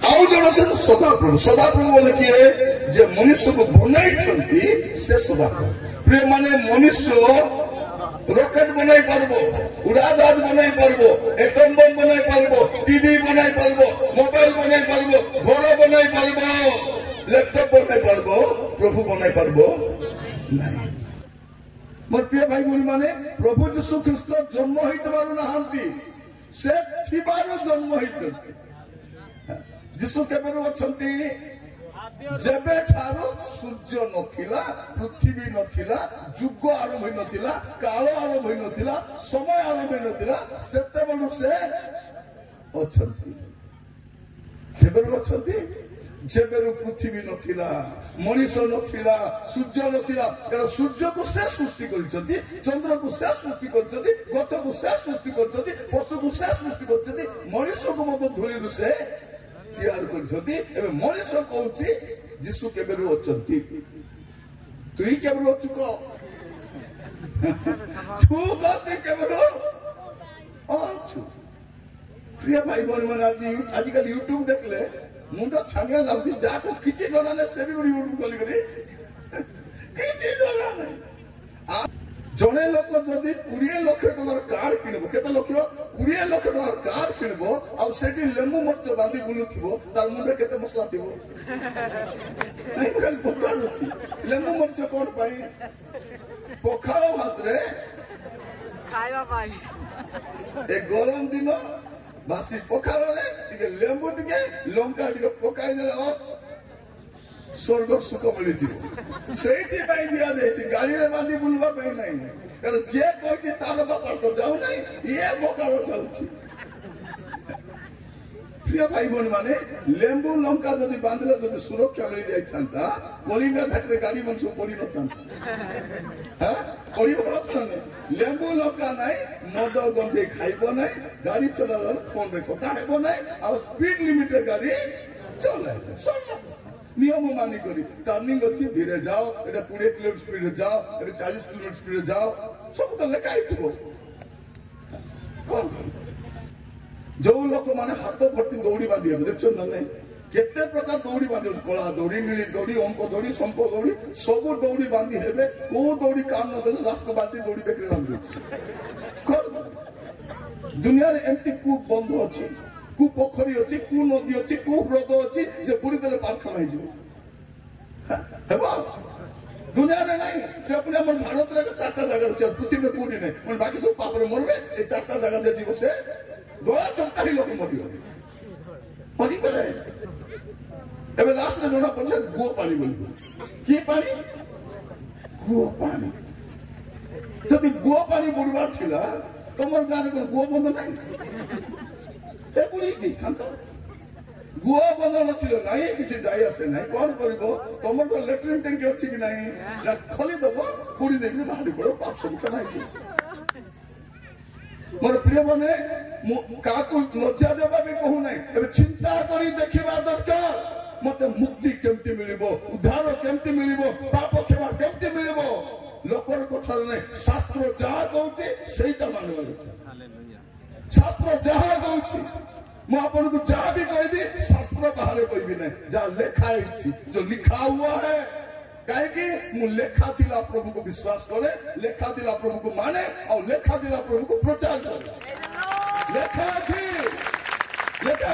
आउ जन सदाप्रभु सदाप्रभु बोले किए जे मनुष्य को बनाई से सदाप्रभु प्रिय माने मनुष्य रॉकेट बनाई पारबो उड़ाजाहाज बनाई पारबो एटम बम बनाई पारबो टीवी बनाई पारबो मोबाइल बनाई पारबो घर बनाई पारबो लैपटॉप बनाई पारबो प्रभु बनाई पारबो नहीं मोर प्रिय भाई बोली माने प्रभु यीशु ख्रीष्ट जन्म होइते पारु नहांती से थिबारो जन्म होइते यीशु केबेरु अछंती जेबे ठारो सूर्य नथिला पृथ्वी नथिला युग आरंभ होई नथिला काल आरंभ होई नथिला समय आरंभ होई नथिला सेते बेलु से अछंती केबेरु अछंती जेबेरु पृथ्वी नथिला मनुष्य नथिला सूर्य नथिला एरा सूर्य को से सृष्टि करिसथि चंद्र को से सृष्टि करिसथि गछ को से सृष्टि करिसथि पशु को से सृष्टि करिसथि मनुष्य को मत धुली रु से तैयार करछथि एबे मनुष्य कहउछि यीशु केबेरु अछंती तुई केबेरु अछुको तू गति केबेरु अछु प्रिय भाई बहन माने आज कल यूट्यूब देखले मुंडा छांगे लाउती जाको किछि जणा ने से भी यूट्यूब कली करी किछि जणा ने जने लोक जदि 20 लाख टकार कार किनबो केते लोक 20 लाख टकार कार किनबो आ सेठी लेंबू मरच बांधी बुलुथिबो तार मुंडे केते मसला थिबो नहीं कल पचारुछि लेंबू मरच कोन पाई पोखाओ भात रे खाଇବା पाई ए गरम दिन बासी पोखार रे टिके लेंबू टिके लंका टिके पोकाई देला स्वर्ग सुख मिली से दिया जाए गाड़ी में बांधी बुलवा पे नहीं कारण जे कहछि तार बापर तो जाऊ नहीं ये बोकार चाहछि प्रिय भाई बहन माने लेंबू लंका जदि बांधले जदि सुरक्षा मिल जाय थांता कलिंगा घाट रे गाड़ी मन सब पड़ी नथां हां पड़ी नथां लेंबू लंका नहीं मद गंधे खाइबो नहीं गाड़ी चलाला फोन रे कथा हेबो नहीं आ स्पीड लिमिट रे गाड़ी चलाइबो सब नियम मानी करी टर्निंग अच्छी धीरे जाओ एटा 20 किलोमीटर स्पीड रे जाओ एटा 40 किलोमीटर स्पीड रे जाओ सब तो लेखाई थो कोन जो लोक माने हाथ भर्ती दौड़ी बांधी देखो ना नहीं केते प्रकार दौड़ी बांधी कला दौड़ी नीली दौड़ी अंक दौड़ी संप दौड़ी सब दौड़ी बांधी हेबे को दौड़ी काम न देले लास्ट बांधी दौड़ी देखले बांधी दुनिया रे एमती को बंद अछि कु पोखरी अछि कु नदी अछि कु हृद अछि जे बुड़ी देले पारखाना हिजो हेबा दुनिया रे नहीं से अपने हमर भारत रे चारटा जगह अछि पृथ्वी में पूरी नहीं मन बाकी सब पाप रे मरबे ए चारटा जगह जे जीव से दोला चौकारी लोग मरियो परी करे एबे लास्ट रे जोना पछे गो पानी बोली की पानी गो पानी जदि गो पानी बुड़बार छिला तमर गाने को गो बंद नहीं गुआ बंद नथिलो नहीं किसी जाय आसे नहीं कौन करिबो तमर तो लेटरिन टैंक अछि कि नहीं खली दबो पुड़ी देबी बाहरी पड़ो पाप सब नहीं मोर प्रिय बने काकु लज्जा देबा भी कहू नहीं एबे चिंता करी देखिबा दरकार मते मुक्ति केमती मिलिबो उद्धार केमती मिलिबो पाप क्षमा केमती मिलिबो लोकर कथा नहीं शास्त्र जहा कहउछि सेटा मानबार अछि हालेलुया शास्त्र जहा कहउछि मैं आपन को जहा भी कहबी शास्त्र बाहर कहबी नहीं जहा लिखा है जो लिखा हुआ है कहे कि मु लेखा थिला प्रभु को विश्वास करे लेखा थिला प्रभु को माने और लेखा थिला प्रभु को प्रचार करे लेखा थी लेखा